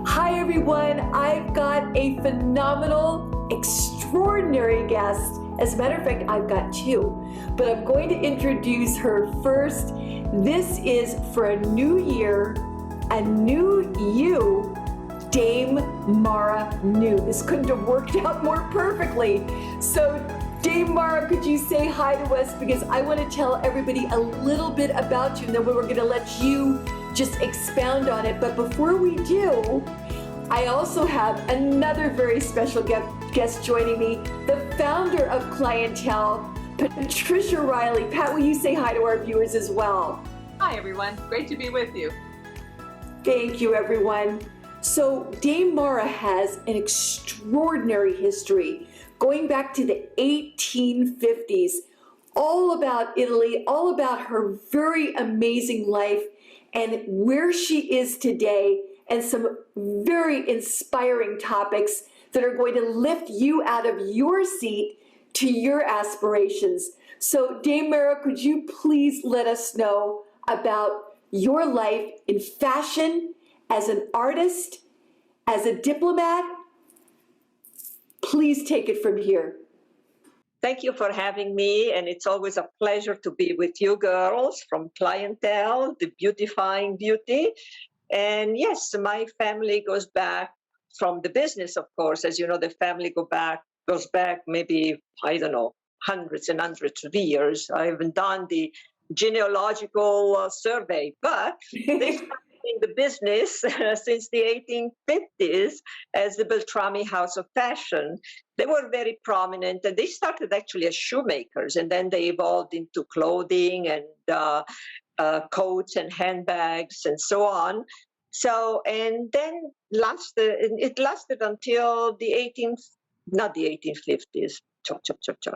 Hi everyone, I've got a phenomenal, extraordinary guest. As a matter of fact, I've got two, but I'm going to introduce her first. This is for a new year, a new you, Dame Mara New. This couldn't have worked out more perfectly. So Dame Mara, could you say hi to us? Because I want to tell everybody a little bit about you, and then we're going to let you just expound on it. But before we do, I also have another very special guest joining me, the founder of Clientele, Patricia Riley. Pat, will you say hi to our viewers as well? Hi everyone, great to be with you. Thank you, everyone. So Dame Mara has an extraordinary history going back to the 1850s, all about Italy, all about her very amazing life and where she is today, and some very inspiring topics that are going to lift you out of your seat to your aspirations. So Dame Mara, could you please let us know about your life in fashion, as an artist, as a diplomat? Please take it from here. Thank you for having me, and it's always a pleasure to be with you girls from Clientele, the beautifying beauty. And yes, my family goes back from the business, of course. As you know, the family goes back maybe, I don't know, hundreds and hundreds of years. I haven't done the genealogical survey, but they started in the business since the 1850s as the Beltrami House of Fashion. They were very prominent, and they started actually as shoemakers, and then they evolved into clothing and coats and handbags and so on. So, and then it lasted until not the 1850s.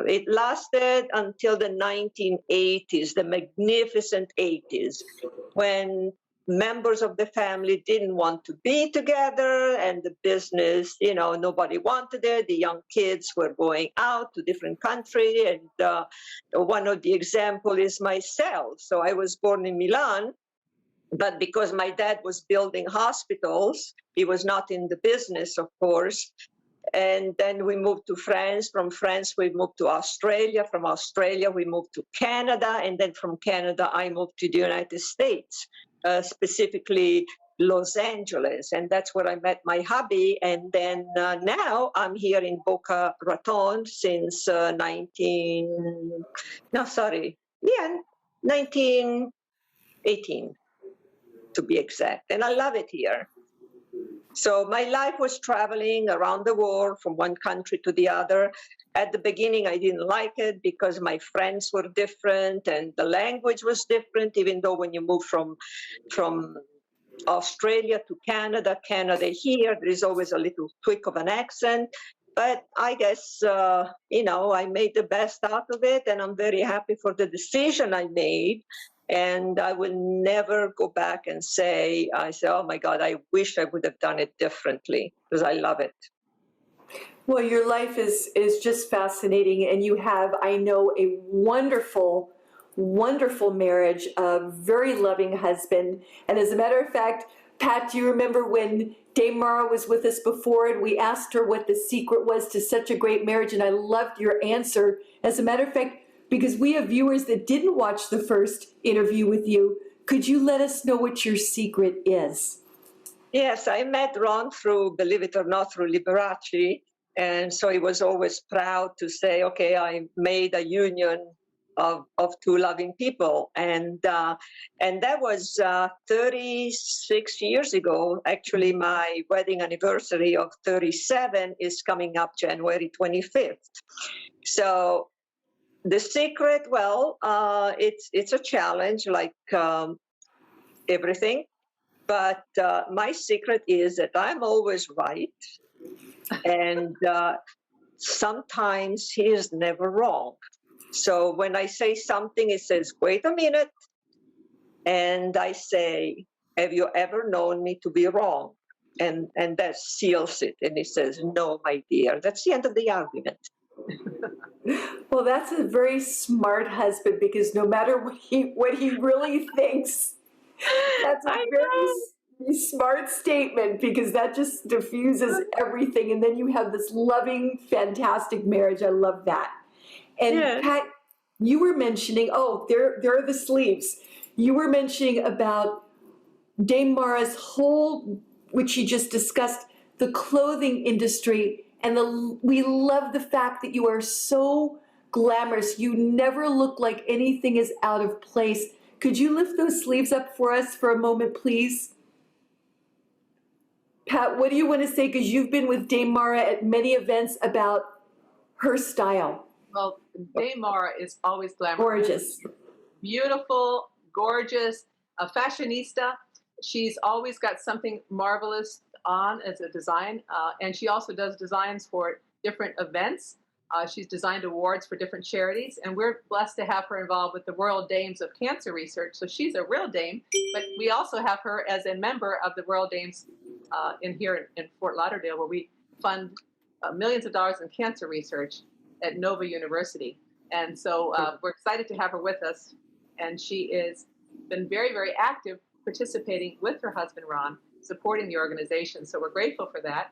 It lasted until the 1980s, the magnificent 80s, when members of the family didn't want to be together, and the business, nobody wanted it. The young kids were going out to different countries, and one of the examples is myself. So I was born in Milan, but because my dad was building hospitals, he was not in the business, of course. And then we moved to France. From France, we moved to Australia. From Australia, we moved to Canada. And then from Canada, I moved to the United States, specifically Los Angeles. And that's where I met my hubby. And then now I'm here in Boca Raton since 1918, to be exact. And I love it here. So my life was traveling around the world from one country to the other. At the beginning, I didn't like it because my friends were different and the language was different, even though when you move from Australia to Canada here, there is always a little tweak of an accent. But I guess, I made the best out of it, and I'm very happy for the decision I made. And I will never go back and say, oh my God, I wish I would have done it differently, because I love it. Well, your life is just fascinating, and you have, I know, a wonderful, wonderful marriage, a very loving husband. And as a matter of fact, Pat, do you remember when Dame Mara was with us before, and we asked her what the secret was to such a great marriage? And I loved your answer. As a matter of fact, because we have viewers that didn't watch the first interview with you, could you let us know what your secret is? Yes, I met Ron believe it or not, through Liberace. And so he was always proud to say, okay, I made a union of two loving people. And that was 36 years ago. Actually, my wedding anniversary of 37 is coming up January 25th. So the secret, it's a challenge like everything. But my secret is that I'm always right. And sometimes he is never wrong. So when I say something, he says, wait a minute. And I say, have you ever known me to be wrong? And that seals it. And he says, no, my dear. That's the end of the argument. Well, that's a very smart husband, because no matter what he really thinks, that's a very Smart statement, because that just diffuses everything. And then you have this loving, fantastic marriage. I love that. And Yes. Pat, you were mentioning, oh, there are the sleeves. You were mentioning about Dame Mara's whole, which you just discussed, the clothing industry. And we love the fact that you are so glamorous. You never look like anything is out of place. Could you lift those sleeves up for us for a moment, please? Pat, what do you want to say? Because you've been with Dame Mara at many events about her style. Well, Dame Mara is always glamorous. Gorgeous. Beautiful, gorgeous, a fashionista. She's always got something marvelous on as a design, and she also does designs for different events. She's designed awards for different charities, and we're blessed to have her involved with the Royal Dames of Cancer Research. So she's a real dame, but we also have her as a member of the Royal Dames here in Fort Lauderdale, where we fund millions of dollars in cancer research at Nova University. And so we're excited to have her with us. And she has been very, very active, participating with her husband, Ron, supporting the organization. So we're grateful for that.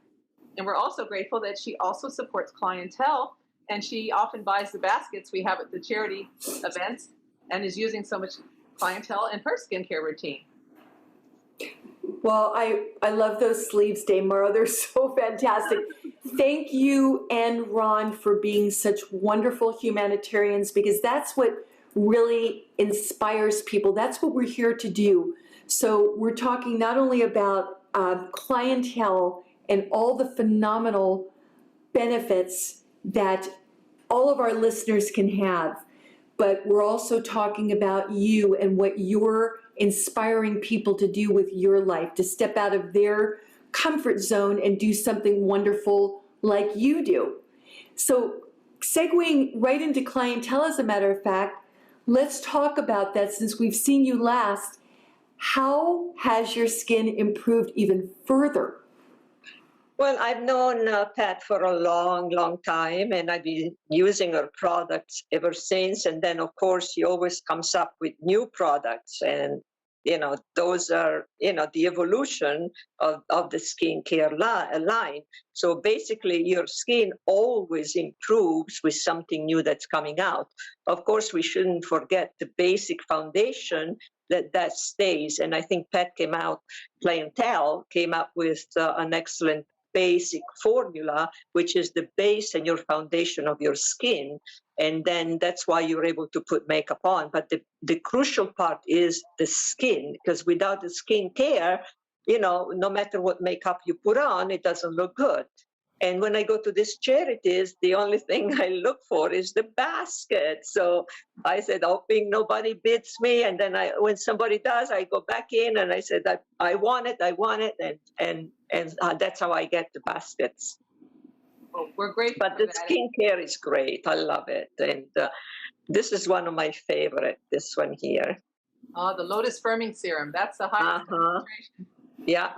And we're also grateful that she also supports Clientele, and she often buys the baskets we have at the charity events and is using so much Clientele in her skincare routine. Well, I love those sleeves, Dame Mara. They're so fantastic. Thank you and Ron for being such wonderful humanitarians, because that's what really inspires people. That's what we're here to do. So we're talking not only about Clientele and all the phenomenal benefits that all of our listeners can have, but we're also talking about you and what you're inspiring people to do with your life, to step out of their comfort zone and do something wonderful like you do. So segueing right into Clientele, as a matter of fact, let's talk about that. Since we've seen you last, how has your skin improved even further? Well, I've known Pat for a long, long time, and I've been using her products ever since. And then, of course, she always comes up with new products. And, those are, the evolution of the skincare line. So basically, your skin always improves with something new that's coming out. Of course, we shouldn't forget the basic foundation that stays. And I think Clientele came up with an excellent basic formula, which is the base and your foundation of your skin. And then that's why you're able to put makeup on. But the crucial part is the skin, because without the skin care, no matter what makeup you put on, it doesn't look good. And when I go to these charities, the only thing I look for is the basket. So I said, hoping nobody bids me. And then when somebody does, I go back in and I said, I want it. And that's how I get the baskets. Well, we're grateful. But the skincare is great. I love it. And this is one of my favorite, this one here. Oh, the Lotus Firming Serum. That's the highest concentration. Yeah.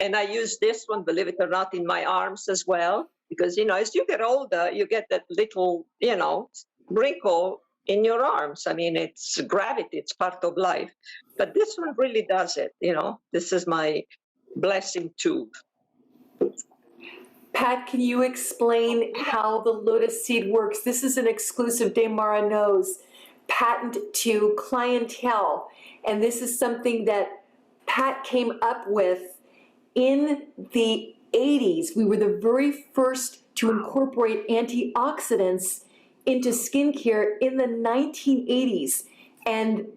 And I use this one, believe it or not, in my arms as well. Because, as you get older, you get that little, wrinkle in your arms. I mean, it's gravity. It's part of life. But this one really does it. This is my blessing tube. Pat, can you explain how the Lotus seed works? This is an exclusive Dame Mara Knows patent to Clientele. And this is something that Pat came up with in the 80s. We were the very first to incorporate antioxidants into skincare in the 1980s. And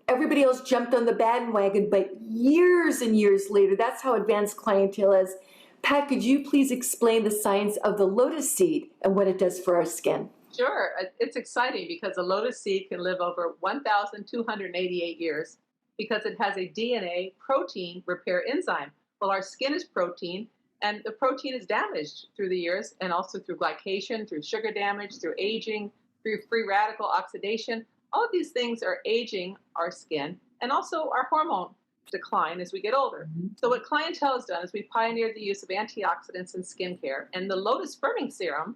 everybody else jumped on the bandwagon, but years and years later, that's how advanced Clientele is. Pat, could you please explain the science of the lotus seed and what it does for our skin? Sure. It's exciting because the lotus seed can live over 1,288 years because it has a DNA protein repair enzyme. Well, our skin is protein, and the protein is damaged through the years, and also through glycation, through sugar damage, through aging, through free radical oxidation. All of these things are aging our skin, and also our hormone decline as we get older. So what Clientele has done is we pioneered the use of antioxidants in skincare, and the Lotus Firming Serum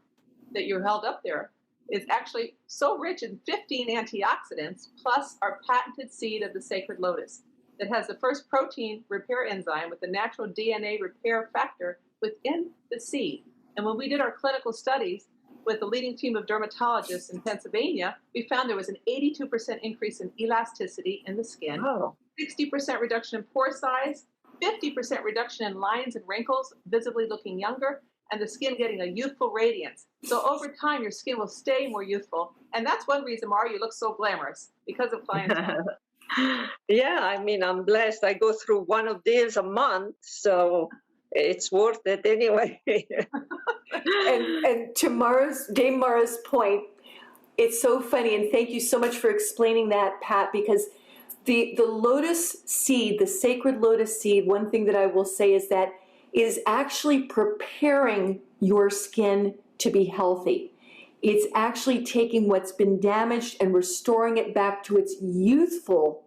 that you held up there is actually so rich in 15 antioxidants, plus our patented seed of the sacred lotus. that has the first protein repair enzyme with the natural DNA repair factor within the seed. And when we did our clinical studies with the leading team of dermatologists in Pennsylvania, we found there was an 82% increase in elasticity in the skin, 60% reduction in pore size, 50% reduction in lines and wrinkles, visibly looking younger, and the skin getting a youthful radiance. So over time, your skin will stay more youthful. And that's one reason, Mara, you look so glamorous, because of Clientele. Yeah, I mean, I'm blessed. I go through one of these a month, so it's worth it anyway. And to Dame Mara's point, it's so funny, and thank you so much for explaining that, Pat, because the lotus seed, the sacred lotus seed, one thing that I will say is that it is actually preparing your skin to be healthy. It's actually taking what's been damaged and restoring it back to its youthful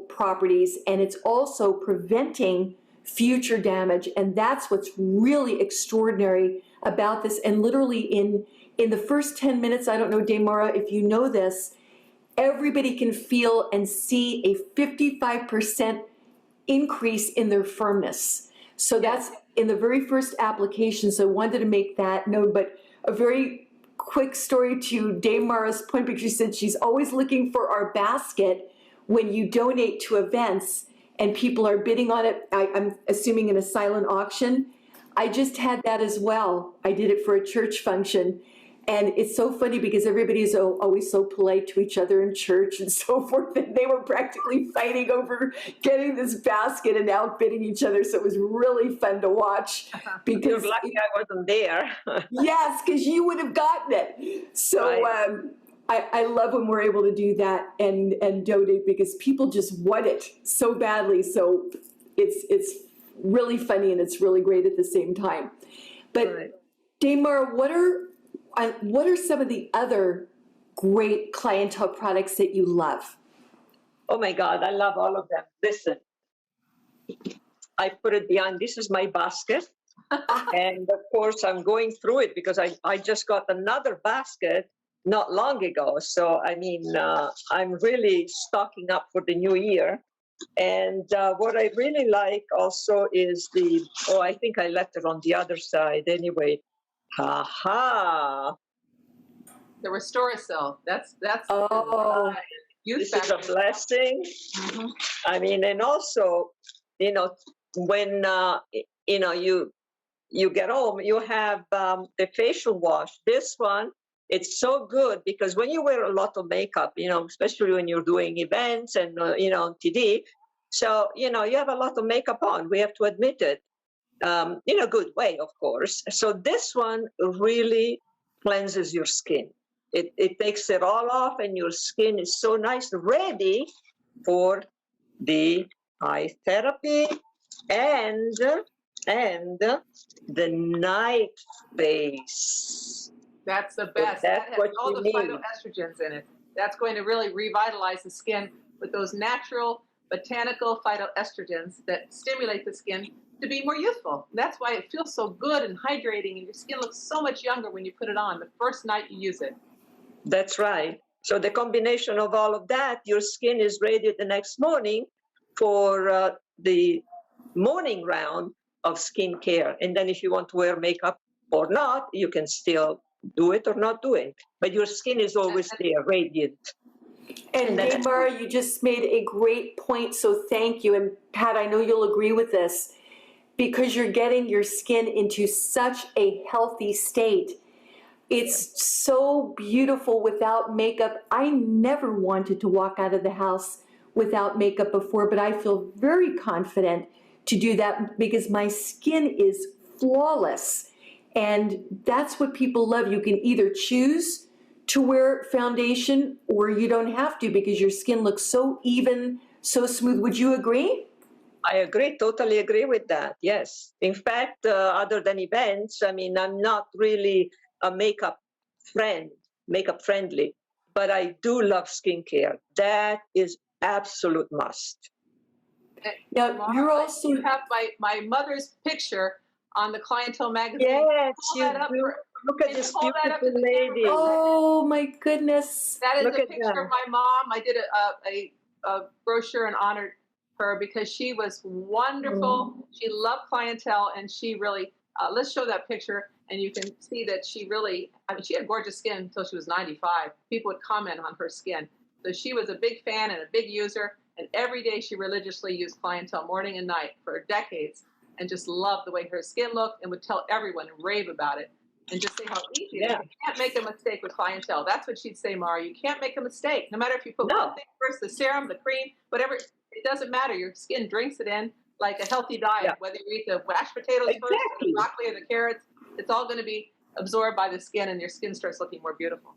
properties, and it's also preventing future damage. And that's what's really extraordinary about this. And literally in the first 10 minutes, I don't know, Dame Mara, if you know this, everybody can feel and see a 55% increase in their firmness. So that's in the very first application. So I wanted to make that note, but a very quick story to Dame Mara's point, because she said she's always looking for our basket when you donate to events and people are bidding on it. I'm assuming in a silent auction. I just had that as well. I did it for a church function. And it's so funny because everybody is always so polite to each other in church and so forth. And they were practically fighting over getting this basket and outbidding each other. So it was really fun to watch. Because you're lucky I wasn't there. Yes, because you would have gotten it. So right. I love when we're able to do that and donate, because people just want it so badly. So it's really funny and it's really great at the same time. But Right. Dame Mara, what are some of the other great Clientele products that you love? Oh my God, I love all of them. Listen, I put it behind. This is my basket. And of course, I'm going through it because I just got another basket not long ago. So, I mean, I'm really stocking up for the new year. And what I really like also is I think I left it on the other side anyway. Ha. The Restorasil. That's Oh, youth This is a factor. blessing. Mhm. I mean, and also, when, you get home, you have the facial wash. This one, it's so good because when you wear a lot of makeup, especially when you're doing events and, on TV, so, you have a lot of makeup on. We have to admit it, in a good way, of course. So this one really cleanses your skin. It takes it all off and your skin is so nice, ready for the eye therapy and the night face. That's the best. That's That has what all you the need. phytoestrogens in it. That's going to really revitalize the skin with those natural botanical phytoestrogens that stimulate the skin to be more youthful. That's why it feels so good and hydrating, and your skin looks so much younger when you put it on the first night you use it. That's right. So the combination of all of that, your skin is ready the next morning for the morning round of skincare. And then if you want to wear makeup or not, you can still do it or not do it. But your skin is always there, radiant. and Dame Mara, you just made a great point, so thank you. And Pat, I know you'll agree with this, because you're getting your skin into such a healthy state. It's so beautiful without makeup. I never wanted to walk out of the house without makeup before, but I feel very confident to do that because my skin is flawless. And that's what people love. You can either choose to wear foundation or you don't have to because your skin looks so even, so smooth. Would you agree? I agree, totally agree with that, yes. In fact, other than events, I mean, I'm not really a makeup friendly, but I do love skincare. That is absolute must. Now, Mara, you're also... you have my mother's picture on the Clientele magazine. Yes, Pull you that up do. Look at Can this you hold that up to beautiful the camera? lady. Oh my goodness. That is Look a at picture that. of my mom. I did brochure and honored her because she was wonderful. She loved Clientele, and she really, let's show that picture, and you can see that she really, I mean, she had gorgeous skin until she was 95. People would comment on her skin. So she was a big fan and a big user, and every day she religiously used Clientele morning and night for decades, and just loved the way her skin looked, and would tell everyone and rave about it, and just say how easy it is. You can't make a mistake with Clientele. That's what she'd say, Mara. You can't make a mistake. No matter if you put one thing first, the serum, the cream, whatever, it doesn't matter. Your skin drinks it in like a healthy diet. Whether you eat the mashed potatoes first, or the broccoli, or the carrots, it's all going to be absorbed by the skin, and your skin starts looking more beautiful.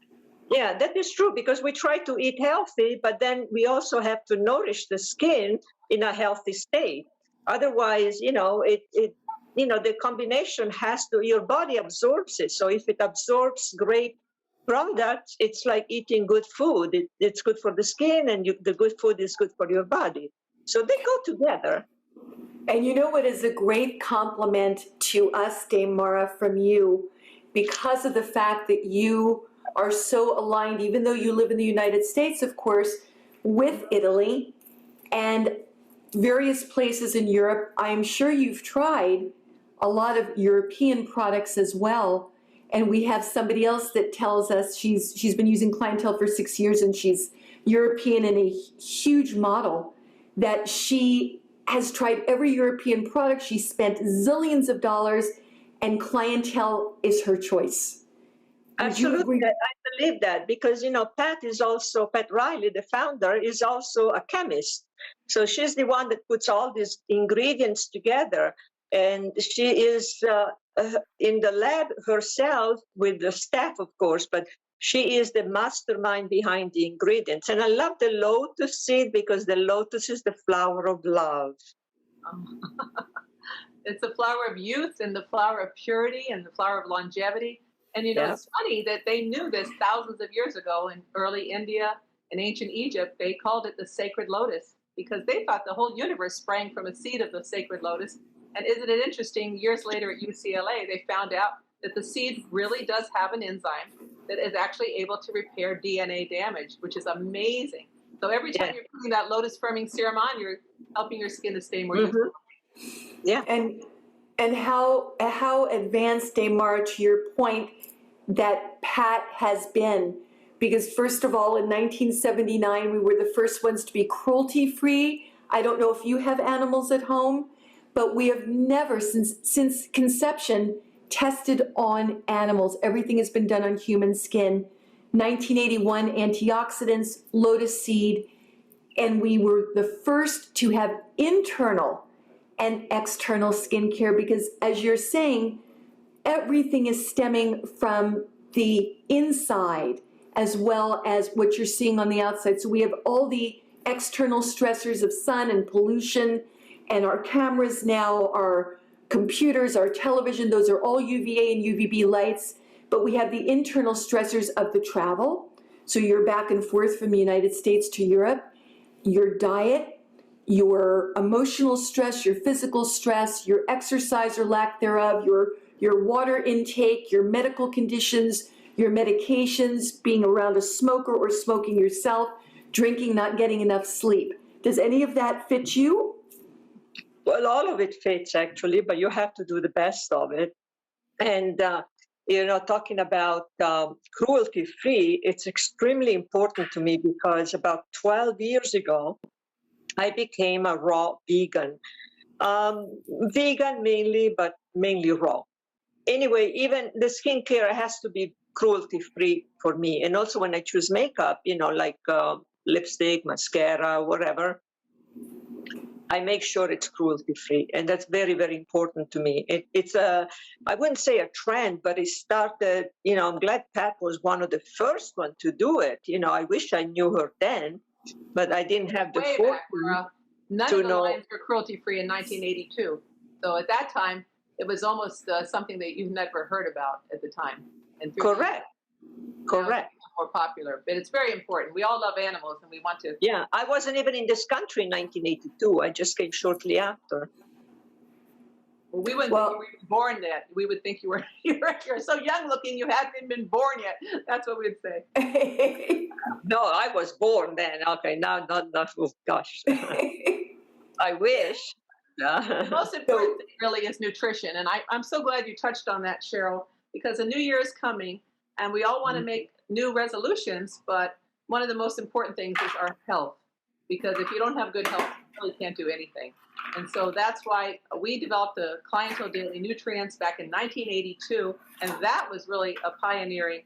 Yeah, that is true, because we try to eat healthy, but then we also have to nourish the skin in a healthy state. Otherwise, the combination has to, your body absorbs it. So if it absorbs great products, it's like eating good food. It's good for the skin, and the good food is good for your body. So they go together. And you know what is a great compliment to us, Dame Mara, from you, because of the fact that you are so aligned, even though you live in the United States, of course, with Italy and various places in Europe. I am sure you've tried a lot of European products as well. And we have somebody else that tells us she's been using Clientele for 6 years, and she's European and a huge model, that she has tried every European product. She spent zillions of dollars, and Clientele is her choice. Absolutely, I believe that, because Pat Riley, the founder, is also a chemist. So she's the one that puts all these ingredients together, and she is in the lab herself with the staff, of course, but she is the mastermind behind the ingredients. And I love the lotus seed, because the lotus is the flower of love. It's the flower of youth, and the flower of purity, and the flower of longevity. And it's funny that they knew this thousands of years ago in early India and ancient Egypt. They called it the sacred lotus because they thought the whole universe sprang from a seed of the sacred lotus. And isn't it interesting, years later at UCLA, they found out that the seed really does have an enzyme that is actually able to repair DNA damage, which is amazing. So every time you're putting that lotus firming serum on, you're helping your skin to stay more youthful. Yeah. And how advanced, Dame Mara, to your point, that Pat has been. Because first of all, in 1979, we were the first ones to be cruelty-free. I don't know if you have animals at home, but we have never, since conception, tested on animals. Everything has been done on human skin. 1981, antioxidants, lotus seed, and we were the first to have internal and external skincare, because as you're saying, everything is stemming from the inside as well as what you're seeing on the outside. So we have all the external stressors of sun and pollution, and our cameras now, our computers, our television, those are all UVA and UVB lights. But we have the internal stressors of the travel. So you're back and forth from the United States to Europe, your diet, your emotional stress, your physical stress, your exercise or lack thereof, your water intake, your medical conditions, your medications, being around a smoker or smoking yourself, drinking, not getting enough sleep. Does any of that fit you? Well, all of it fits, actually, but you have to do the best of it. And, talking about cruelty-free, it's extremely important to me, because about 12 years ago, I became a raw vegan. Vegan mainly, but mainly raw. Anyway, even the skincare has to be cruelty-free for me. And also when I choose makeup, like lipstick, mascara, whatever, I make sure it's cruelty-free. And that's very, very important to me. It's I wouldn't say a trend, but it started, I'm glad Pat was one of the first one to do it. I wish I knew her then, but I didn't have the fortune. None of the lines were cruelty-free in 1982. So at that time, it was almost something that you've never heard about at the time. And Correct. More popular, but it's very important. We all love animals, and we want to. Yeah, I wasn't even in this country in 1982. I just came shortly after. Well, we wouldn't Well, think you were even born yet. We would think you were you're so young looking you hadn't even been born yet. That's what we'd say. No, I was born then. Okay, now not. Oh, gosh, I wish. The most important thing really is nutrition. And I'm so glad you touched on that, Cheryl, because the new year is coming and we all want to make new resolutions, but one of the most important things is our health. Because if you don't have good health, you really can't do anything. And so that's why we developed the Clientele Daily Nutrients back in 1982. And that was really a pioneering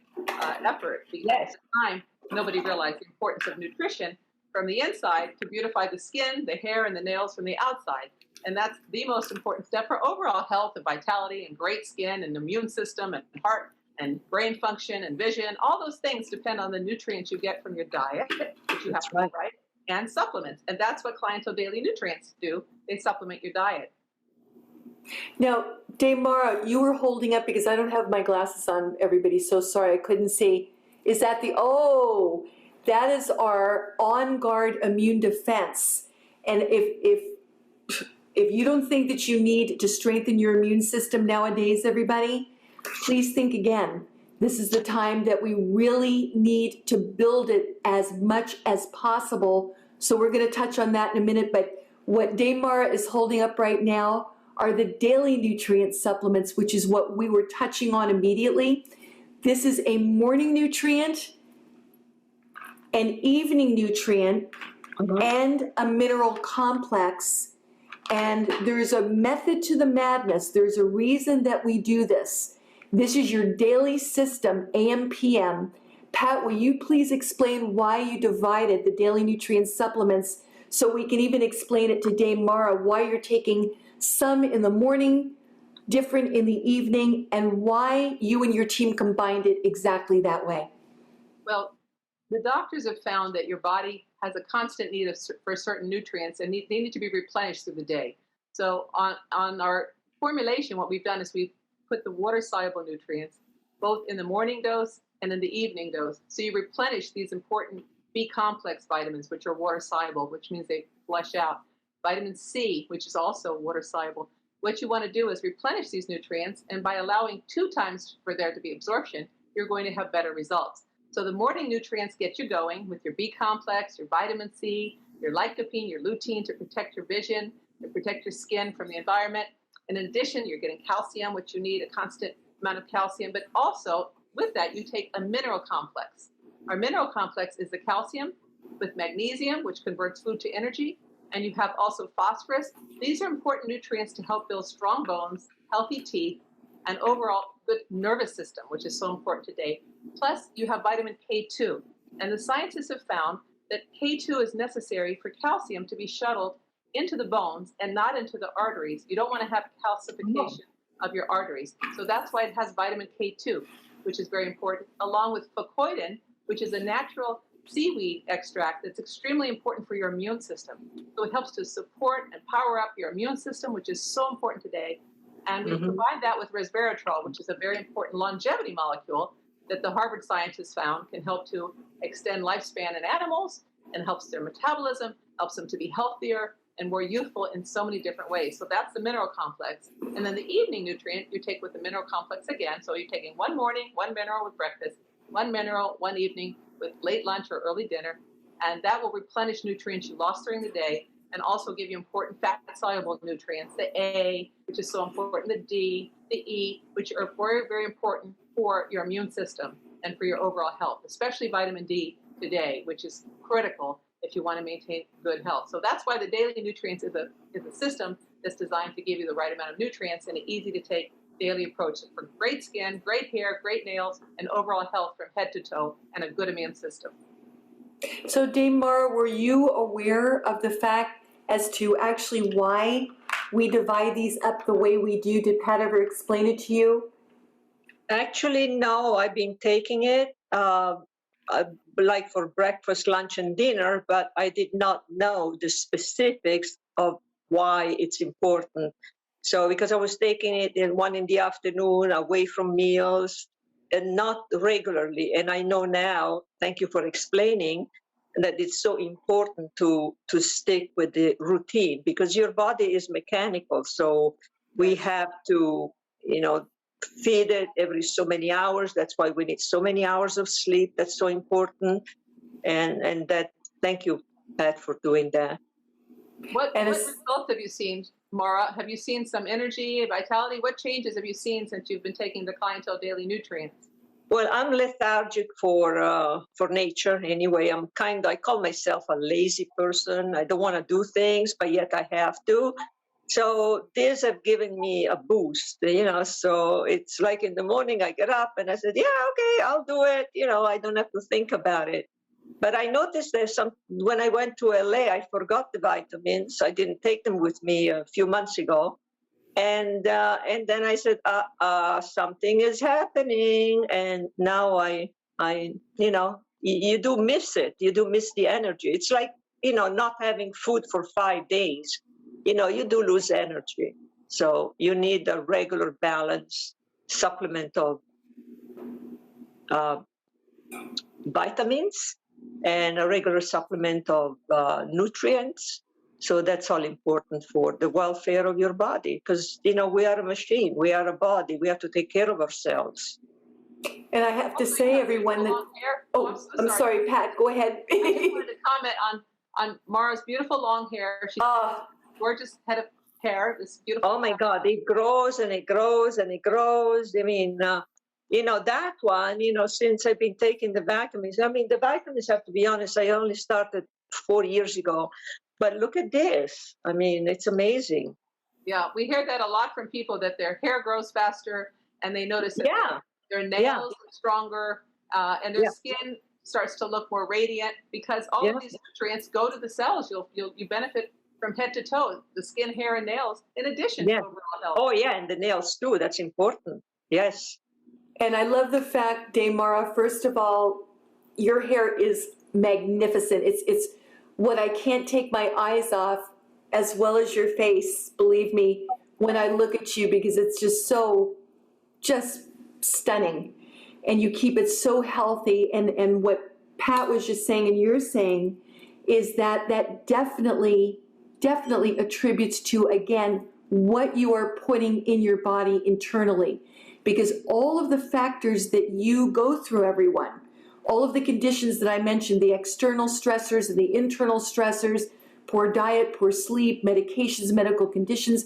effort because at the time, nobody realized the importance of nutrition from the inside to beautify the skin, the hair, and the nails from the outside. And that's the most important step for overall health and vitality and great skin and immune system and heart and brain function and vision. All those things depend on the nutrients you get from your diet, which you have to eat right, and supplements. And that's what Clientele Daily Nutrients do. They supplement your diet. now, Dame Mara, you were holding up, because I don't have my glasses on, everybody, so sorry, I couldn't see. Is that that is our On Guard immune defense. And if you don't think that you need to strengthen your immune system nowadays, everybody, please think again. This is the time that we really need to build it as much as possible. So we're going to touch on that in a minute. But what Dame Mara is holding up right now are the daily nutrient supplements, which is what we were touching on immediately. This is a morning nutrient, an evening nutrient, and a mineral complex. And there's a method to the madness. There's a reason that we do this. This is your daily system, AM, PM. Pat, will you please explain why you divided the daily nutrient supplements so we can even explain it to Dame Mara, why you're taking some in the morning, different in the evening, and why you and your team combined it exactly that way? Well, the doctors have found that your body has a constant need for certain nutrients, and they need to be replenished through the day. So on our formulation, what we've done is we've put the water-soluble nutrients both in the morning dose and in the evening dose. So you replenish these important B-complex vitamins, which are water-soluble, which means they flush out. Vitamin C, which is also water-soluble. What you want to do is replenish these nutrients, and by allowing 2 times for there to be absorption, you're going to have better results. So the morning nutrients get you going with your B-complex, your vitamin C, your lycopene, your lutein to protect your vision, to protect your skin from the environment. And in addition, you're getting calcium, which you need, a constant amount of calcium. But also, with that, you take a mineral complex. Our mineral complex is the calcium with magnesium, which converts food to energy. And you have also phosphorus. These are important nutrients to help build strong bones, healthy teeth, and overall good nervous system, which is so important today. Plus, you have vitamin K2. And the scientists have found that K2 is necessary for calcium to be shuttled into the bones and not into the arteries. You don't want to have calcification of your arteries. So that's why it has vitamin K2, which is very important, along with fucoidin, which is a natural seaweed extract that's extremely important for your immune system. So it helps to support and power up your immune system, which is so important today. And we combine that with resveratrol, which is a very important longevity molecule that the Harvard scientists found can help to extend lifespan in animals and helps their metabolism, helps them to be healthier and more youthful in so many different ways. So that's the mineral complex. And then the evening nutrient you take with the mineral complex again. So you're taking one morning, one mineral with breakfast, one mineral, one evening with late lunch or early dinner. And that will replenish nutrients you lost during the day and also give you important fat-soluble nutrients, the A, which is so important, the D, the E, which are very, very important for your immune system and for your overall health, especially vitamin D today, which is critical if you want to maintain good health. So that's why the daily nutrients is a system that's designed to give you the right amount of nutrients and an easy-to-take daily approach for great skin, great hair, great nails, and overall health from head to toe, and a good immune system. So Dame Mara, were you aware of the fact as to actually why we divide these up the way we do? Did Pat ever explain it to you? Actually, no, I've been taking it like for breakfast, lunch, and dinner, but I did not know the specifics of why it's important. So because I was taking it in one in the afternoon, away from meals, and not regularly. And I know now, thank you for explaining, that it's so important to stick with the routine because your body is mechanical. So We have to, feed it every so many hours. That's why we need so many hours of sleep. That's so important. And that, thank you, Pat, for doing that. What results have you seen, Mara? Have you seen some energy, vitality? What changes have you seen since you've been taking the Clientele Daily Nutrients? Well, I'm lethargic for nature anyway. I call myself a lazy person. I don't want to do things, but yet I have to. So these have given me a boost, so it's like in the morning I get up and I said, yeah, okay, I'll do it. I don't have to think about it. But I noticed when I went to LA, I forgot the vitamins. I didn't take them with me a few months ago. And then I said, something is happening. And now you do miss it. You do miss the energy. It's like, not having food for 5 days. You do lose energy. So you need a regular balanced supplement of vitamins and a regular supplement of nutrients. So that's all important for the welfare of your body, because, we are a machine, we are a body, we have to take care of ourselves. And I have to say, everyone, that... Oh, I'm sorry, Pat, go ahead. I just wanted to comment on Mara's beautiful long hair. She's gorgeous head of hair, this beautiful... Oh, my God, it grows and it grows and it grows. I mean, that one, since I've been taking the vitamins, the vitamins, have to be honest, I only started 4 years ago. But look at this. It's amazing. Yeah, we hear that a lot from people, that their hair grows faster and they notice that their nails are stronger and their skin starts to look more radiant, because all of these nutrients go to the cells. You benefit from head to toe, the skin, hair, and nails, in addition to overall health. Oh, yeah, and the nails too. That's important. Yes. And I love the fact, Mara, first of all, your hair is magnificent. It's what I can't take my eyes off, as well as your face, believe me, when I look at you, because it's just stunning. And you keep it so healthy. And what Pat was just saying and you're saying is that definitely attributes to, again, what you are putting in your body internally. Because all of the factors that you go through, everyone, all of the conditions that I mentioned, the external stressors and the internal stressors, poor diet, poor sleep, medications, medical conditions,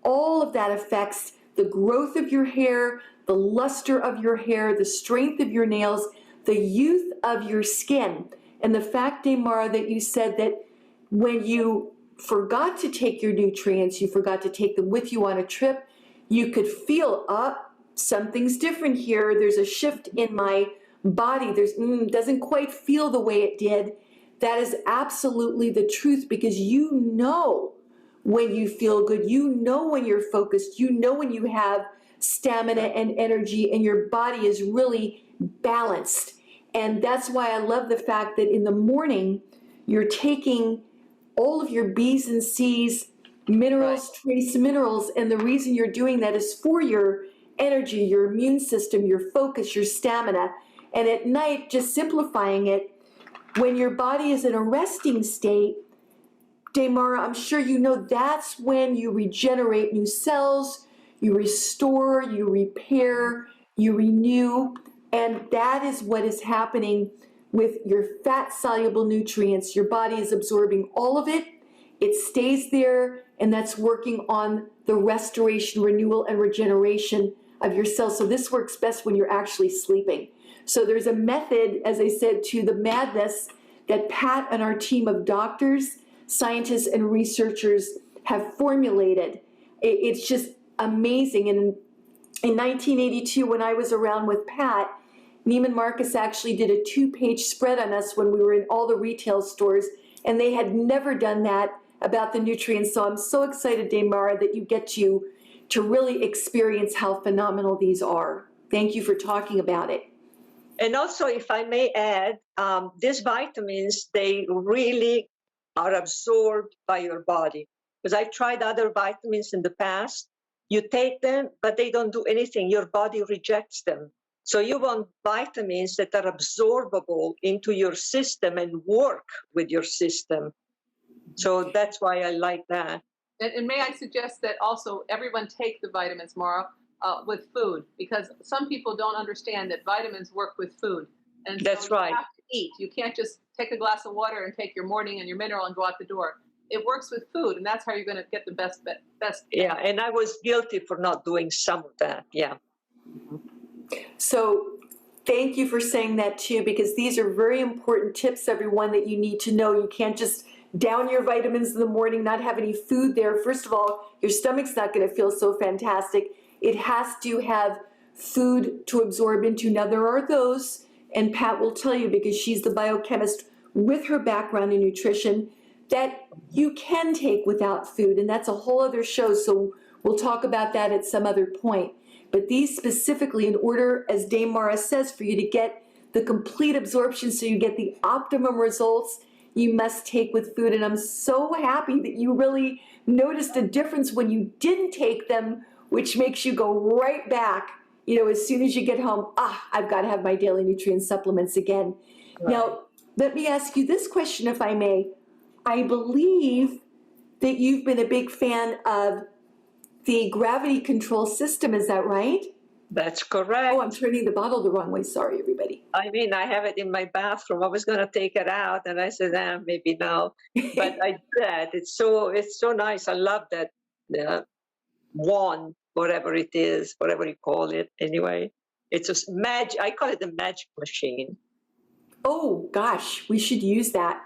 all of that affects the growth of your hair, the luster of your hair, the strength of your nails, the youth of your skin. And the fact, Mara, that you said that when you forgot to take your nutrients, you forgot to take them with you on a trip, you could feel, something's different here. There's a shift in my body. Doesn't quite feel the way it did. That is absolutely the truth, because when you feel good, when you're focused, when you have stamina and energy, and your body is really balanced. And that's why I love the fact that in the morning, you're taking all of your B's and C's, minerals, trace minerals, and the reason you're doing that is for your energy, your immune system, your focus, your stamina. And at night, just simplifying it, when your body is in a resting state, Mara, I'm sure that's when you regenerate new cells, you restore, you repair, you renew, and that is what is happening with your fat-soluble nutrients. Your body is absorbing all of it, it stays there, and that's working on the restoration, renewal, and regeneration of your cells. So this works best when you're actually sleeping. So there's a method, as I said, to the madness that Pat and our team of doctors, scientists, and researchers have formulated. It's just amazing. And in 1982, when I was around with Pat, Neiman Marcus actually did a 2-page spread on us when we were in all the retail stores, and they had never done that about the nutrients. So I'm so excited, Mara, that you get to really experience how phenomenal these are. Thank you for talking about it. And also, if I may add, these vitamins, they really are absorbed by your body. Because I've tried other vitamins in the past. You take them, but they don't do anything. Your body rejects them. So you want vitamins that are absorbable into your system and work with your system. So that's why I like that. And may I suggest that also everyone take the vitamins, Mara, with food, because some people don't understand that vitamins work with food. And so That's you right. have to eat. You can't just take a glass of water and take your morning and your mineral and go out the door. It works with food, and that's how you're going to get the best. Yeah, and I was guilty for not doing some of that. Yeah. So thank you for saying that too, because these are very important tips, everyone, that you need to know. You can't just down your vitamins in the morning, not have any food there. First of all, your stomach's not going to feel so fantastic. It has to have food to absorb into. Now, there are those, and Pat will tell you because she's the biochemist with her background in nutrition, that you can take without food, and that's a whole other show, so we'll talk about that at some other point. But these specifically, in order, as Dame Mara says, for you to get the complete absorption so you get the optimum results, you must take with food. And I'm so happy that you really noticed a difference when you didn't take them, which makes you go right back, as soon as you get home, I've got to have my daily nutrient supplements again. Right. Now, let me ask you this question, if I may. I believe that you've been a big fan of the gravity control system, is that right? That's correct. Oh, I'm turning the bottle the wrong way. Sorry, everybody. I mean, I have it in my bathroom. I was going to take it out, and I said, maybe no. But I did. It's so nice. I love that wand, whatever it is, whatever you call it. Anyway, it's a magic. I call it the magic machine. Oh gosh, we should use that.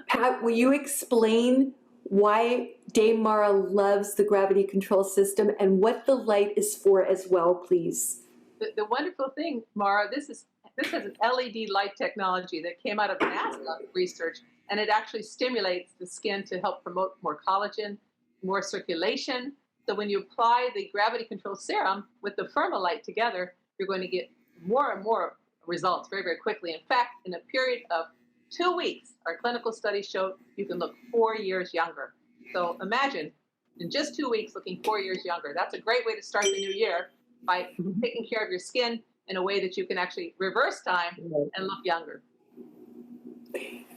Pat, will you explain why Dame Mara loves the gravity control system and what the light is for as well, please? The wonderful thing, Mara, this has an LED light technology that came out of NASA research, and it actually stimulates the skin to help promote more collagen, more circulation. So when you apply the gravity control serum with the Light together, you're going to get more and more results very, very quickly. In fact, in a period of 2 weeks, our clinical studies showed you can look 4 years younger. So imagine, in just 2 weeks, looking 4 years younger. That's a great way to start the new year, by taking care of your skin in a way that you can actually reverse time and look younger.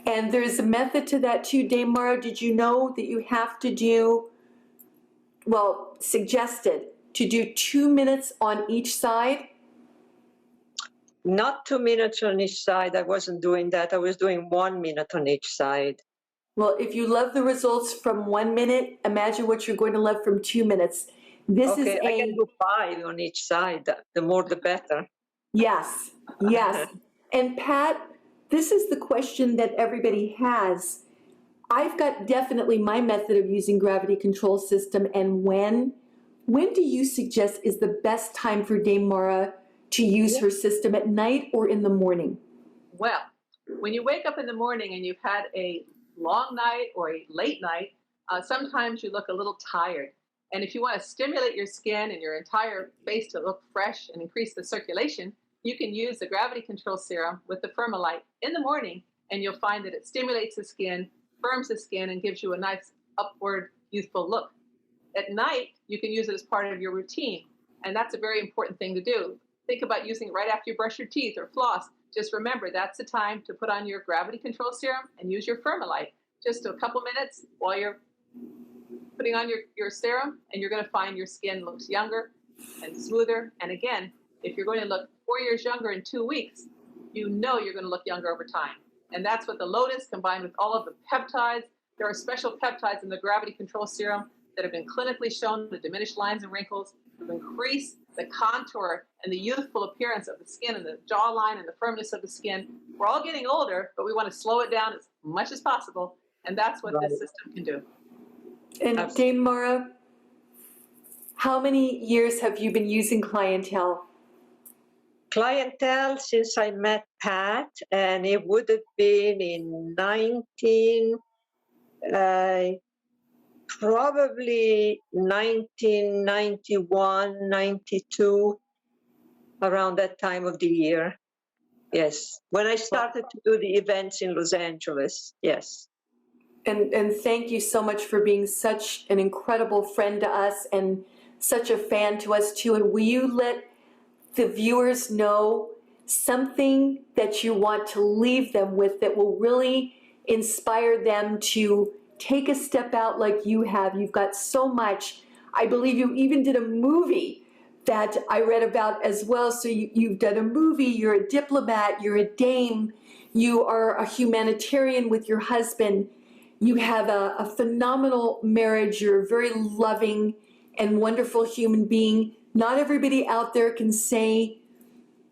And there's a method to that too, Dame Mara. Did you know that you have to do, suggested to do 2 minutes on each side? Not 2 minutes on each side. I wasn't doing that. I was doing 1 minute on each side. Well, if you love the results from 1 minute, imagine what you're going to love from 2 minutes. I can do 5 on each side. The more, the better. Yes. And Pat, this is the question that everybody has. I've got definitely my method of using gravity control system, and when do you suggest is the best time for Dame Mara to use her system, at night or in the morning? Well, when you wake up in the morning and you've had a long night or a late night, sometimes you look a little tired. And if you want to stimulate your skin and your entire face to look fresh and increase the circulation, you can use the gravity control serum with the Light in the morning, and you'll find that it stimulates the skin, firms the skin, and gives you a nice upward, youthful look. At night, you can use it as part of your routine, and that's a very important thing to do. Think about using it right after you brush your teeth or floss. Just remember, that's the time to put on your gravity control serum and use your Light. Just a couple minutes while you're putting on your serum, and you're going to find your skin looks younger and smoother. And again, if you're going to look 4 years younger in 2 weeks, you know you're going to look younger over time. And that's what the Lotus, combined with all of the peptides. There are special peptides in the gravity control serum that have been clinically shown to diminish lines and wrinkles, to increase the contour and the youthful appearance of the skin and the jawline and the firmness of the skin. We're all getting older, but we want to slow it down as much as possible. And that's what this system can do. And Dame Mara, how many years have you been using Clientele? Clientele since I met Pat, and it would have been in probably 1991, 92, around that time of the year. Yes, when I started to do the events in Los Angeles, yes. And thank you so much for being such an incredible friend to us and such a fan to us too. And will you let the viewers know something that you want to leave them with that will really inspire them to take a step out like you have. You've got so much. I believe you even did a movie that I read about as well. So you've done a movie, you're a diplomat, you're a dame, you are a humanitarian with your husband. You have a phenomenal marriage. You're a very loving and wonderful human being. Not everybody out there can say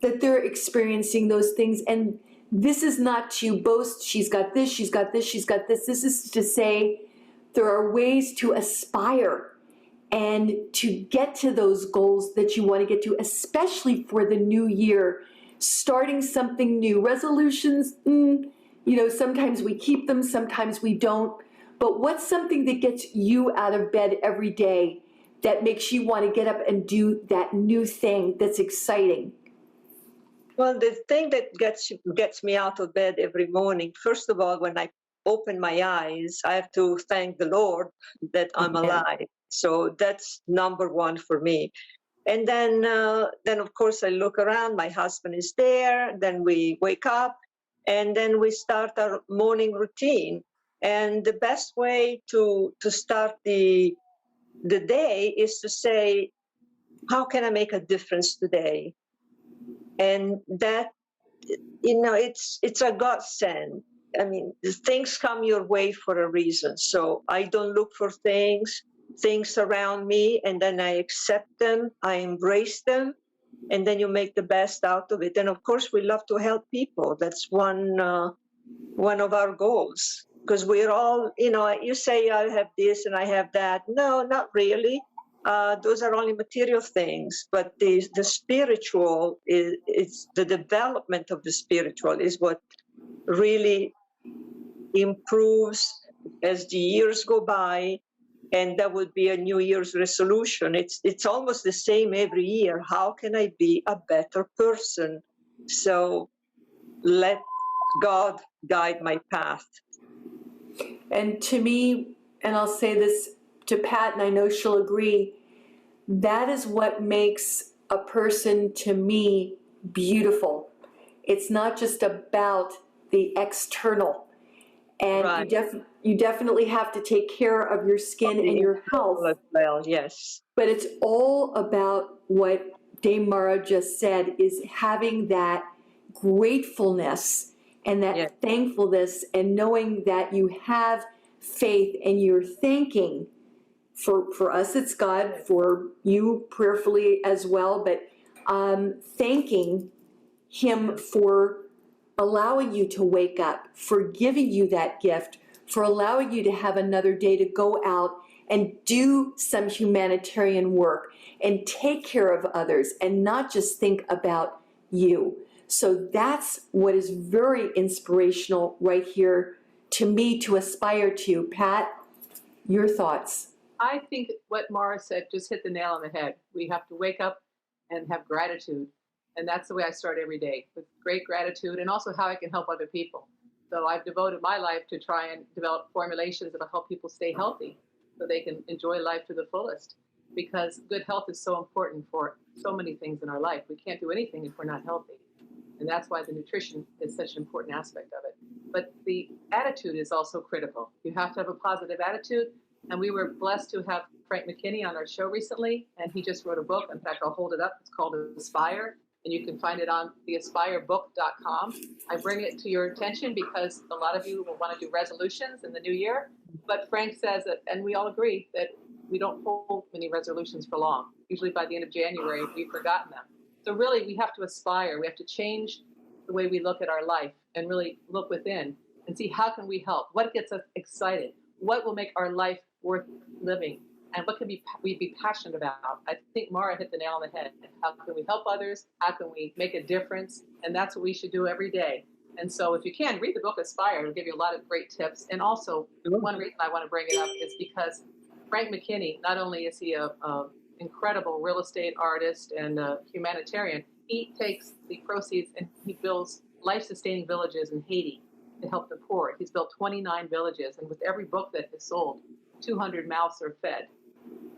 that they're experiencing those things. And this is not to boast, she's got this, she's got this, she's got this. This is to say there are ways to aspire and to get to those goals that you want to get to, especially for the new year, starting something new. Resolutions, sometimes we keep them, sometimes we don't. But what's something that gets you out of bed every day that makes you want to get up and do that new thing that's exciting? Well, the thing that gets me out of bed every morning, first of all, when I open my eyes, I have to thank the Lord that I'm alive. So that's number one for me. And then of course, I look around. My husband is there. Then we wake up, and then we start our morning routine. And the best way to start the day is to say, how can I make a difference today? And that, it's a godsend. I mean, things come your way for a reason. So I don't look for things around me, and then I accept them, I embrace them, and then you make the best out of it. And of course, we love to help people. That's one of our goals, because we're all, you say I have this and I have that. No, not really. Those are only material things, but the spiritual is the development of the spiritual is what really improves as the years go by, and that would be a New Year's resolution. It's almost the same every year. How can I be a better person? So let God guide my path. And to me, and I'll say this to Pat, and I know she'll agree, that is what makes a person, to me, beautiful. It's not just about the external. And Right. you definitely have to take care of your skin and your health. Well, yes. But it's all about what Dame Mara just said, is having that gratefulness and that thankfulness, and knowing that you have faith and you're thanking. For us, it's God, for you prayerfully as well, but thanking Him for allowing you to wake up, for giving you that gift, for allowing you to have another day to go out and do some humanitarian work and take care of others and not just think about you. So that's what is very inspirational right here to me to aspire to. Pat, your thoughts? I think what Mara said just hit the nail on the head. We have to wake up and have gratitude. And that's the way I start every day, with great gratitude, and also how I can help other people. So I've devoted my life to try and develop formulations that will help people stay healthy so they can enjoy life to the fullest. Because good health is so important for so many things in our life. We can't do anything if we're not healthy. And that's why the nutrition is such an important aspect of it. But the attitude is also critical. You have to have a positive attitude. And we were blessed to have Frank McKinney on our show recently, and he just wrote a book. In fact, I'll hold it up. It's called Aspire, and you can find it on theaspirebook.com. I bring it to your attention because a lot of you will want to do resolutions in the new year. But Frank says that, and we all agree, that we don't hold many resolutions for long. Usually by the end of January, we've forgotten them. So really, we have to aspire. We have to change the way we look at our life and really look within and see how can we help? What gets us excited? What will make our life worth living? And what can we be passionate about? I think Mara hit the nail on the head. How can we help others? How can we make a difference? And that's what we should do every day. And so if you can, read the book Aspire. It'll give you a lot of great tips. And also, one reason I want to bring it up is because Frank McKinney, not only is he an incredible real estate artist and a humanitarian, he takes the proceeds and he builds life-sustaining villages in Haiti to help the poor. He's built 29 villages, and with every book that is sold, 200 mouths are fed,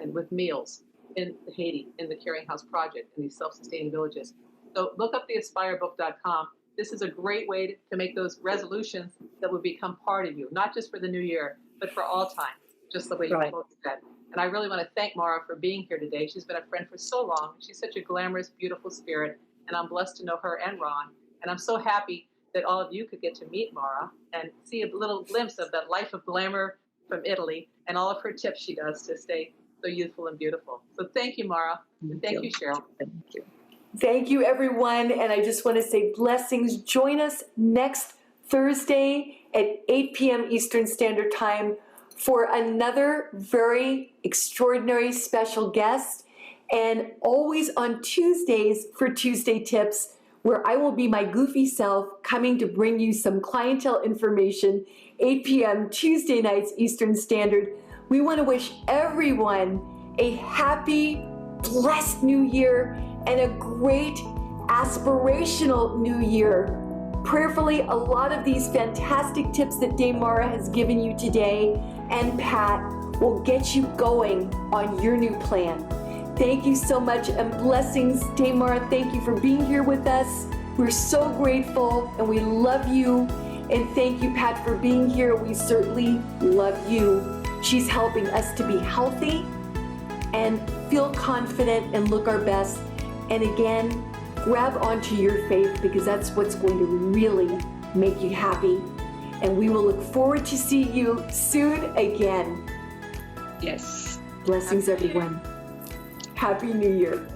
and with meals in Haiti, in the Caring House Project, in these self-sustaining villages. So look up theaspirebook.com. This is a great way to make those resolutions that will become part of you, not just for the new year, but for all time, just the way Right. you both said. And I really want to thank Mara for being here today. She's been a friend for so long. She's such a glamorous, beautiful spirit, and I'm blessed to know her and Ron. And I'm so happy that all of you could get to meet Mara and see a little glimpse of that life of glamour from Italy and all of her tips she does to stay so youthful and beautiful. So thank you, Mara, and thank you, Sheryl. Thank you. Thank you, everyone. And I just want to say blessings. Join us next Thursday at 8 p.m. Eastern Standard Time for another very extraordinary special guest. And always on Tuesdays for Tuesday Tips, where I will be my goofy self coming to bring you some clientele information, 8 p.m. Tuesday nights Eastern Standard. We want to wish everyone a happy, blessed new year and a great aspirational new year. Prayerfully, a lot of these fantastic tips that Dame Mara has given you today and Pat will get you going on your new plan. Thank you so much and blessings. Dame Mara, thank you for being here with us. We're so grateful and we love you. And thank you, Pat, for being here. We certainly love you. She's helping us to be healthy and feel confident and look our best. And again, grab onto your faith because that's what's going to really make you happy. And we will look forward to see you soon again. Yes. Blessings, everyone. Happy New Year.